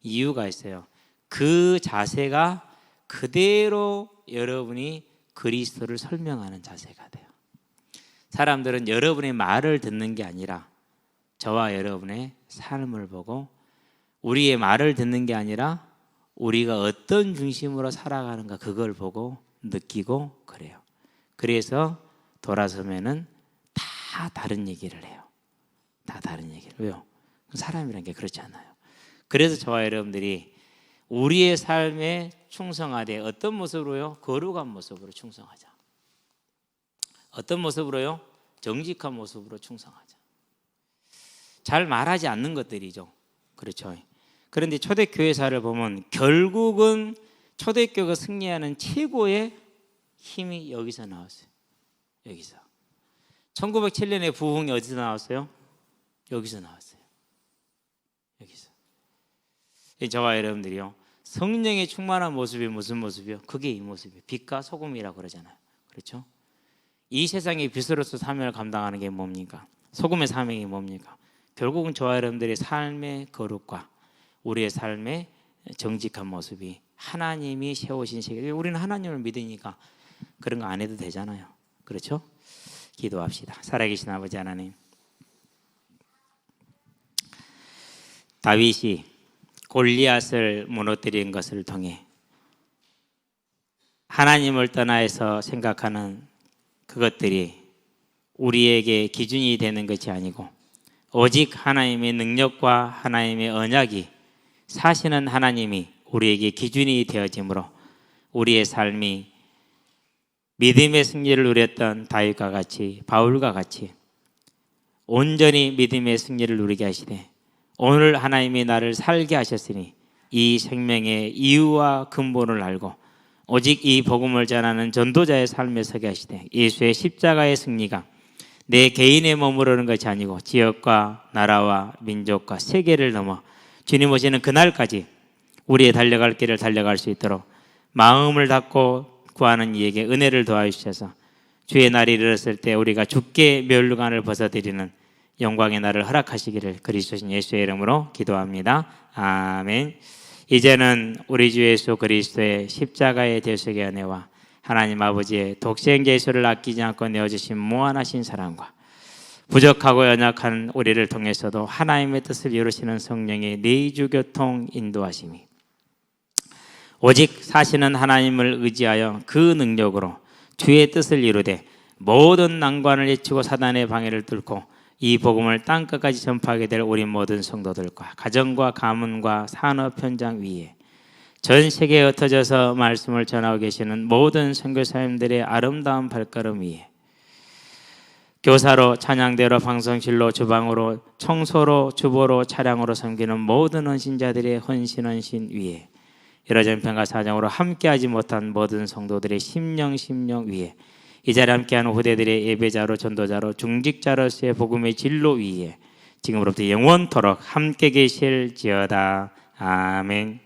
이유가 있어요. 그 자세가 그대로 여러분이 그리스도를 설명하는 자세가 돼요. 사람들은 여러분의 말을 듣는 게 아니라 저와 여러분의 삶을 보고, 우리의 말을 듣는 게 아니라 우리가 어떤 중심으로 살아가는가, 그걸 보고 느끼고 그래요. 그래서 돌아서면은 다 다른 얘기를 해요. 다 다른 얘기를. 왜요? 사람이란 게 그렇지 않아요. 그래서 저와 여러분들이 우리의 삶에 충성하되 어떤 모습으로요? 거룩한 모습으로 충성하자. 어떤 모습으로요? 정직한 모습으로 충성하자. 잘 말하지 않는 것들이죠. 그렇죠. 그런데 초대교회사를 보면 결국은 초대교회가 승리하는 최고의 힘이 여기서 나왔어요. 여기서. 1907년에 부흥이 어디서 나왔어요? 여기서 나왔어요. 여기서. 저와 여러분들이요, 성령의 충만한 모습이 무슨 모습이요? 그게 이 모습이에요. 빛과 소금이라고 그러잖아요. 그렇죠? 이 세상의 빛으로서 사명을 감당하는 게 뭡니까? 소금의 사명이 뭡니까? 결국은 저와 여러분들의 삶의 거룩과 우리의 삶의 정직한 모습이 하나님이 세우신 세계. 우리는 하나님을 믿으니까 그런 거 안 해도 되잖아요. 그렇죠? 기도합시다. 살아계신 아버지 하나님, 다윗이 골리앗을 무너뜨린 것을 통해 하나님을 떠나서 생각하는 그것들이 우리에게 기준이 되는 것이 아니고 오직 하나님의 능력과 하나님의 언약이 사시는 하나님이 우리에게 기준이 되어지므로 우리의 삶이 믿음의 승리를 누렸던 다윗과 같이, 바울과 같이 온전히 믿음의 승리를 누리게 하시되, 오늘 하나님이 나를 살게 하셨으니 이 생명의 이유와 근본을 알고 오직 이 복음을 전하는 전도자의 삶에 서게 하시되, 예수의 십자가의 승리가 내 개인에 머무르는 것이 아니고 지역과 나라와 민족과 세계를 넘어 주님 오시는 그날까지 우리의 달려갈 길을 달려갈 수 있도록 마음을 닫고 구하는 이에게 은혜를 더하여 주셔서 주의 날이 이르렀을 때 우리가 주께 면류관을 벗어드리는 영광의 날을 허락하시기를 그리스도신 예수의 이름으로 기도합니다. 아멘. 이제는 우리 주 예수 그리스도의 십자가의 대속의 은혜와 하나님 아버지의 독생자 예수를 아끼지 않고 내어주신 무한하신 사랑과 부족하고 연약한 우리를 통해서도 하나님의 뜻을 이루시는 성령의 내주교통 인도하심이 오직 사시는 하나님을 의지하여 그 능력으로 주의 뜻을 이루되 모든 난관을 헤치고 사단의 방해를 뚫고 이 복음을 땅끝까지 전파하게 될 우리 모든 성도들과 가정과 가문과 산업 현장 위에 전 세계에 흩어져서 말씀을 전하고 계시는 모든 선교사님들의 아름다운 발걸음 위에 교사로, 찬양대로, 방송실로, 주방으로, 청소로, 주보로, 차량으로 섬기는 모든 헌신자들의 헌신 위에 여러전편과 사정으로 함께하지 못한 모든 성도들의 심령 위에 이 자리에 함께하는 후대들의 예배자로, 전도자로, 중직자로서의 복음의 진로 위에 지금으로부터 영원토록 함께 계실지어다. 아멘.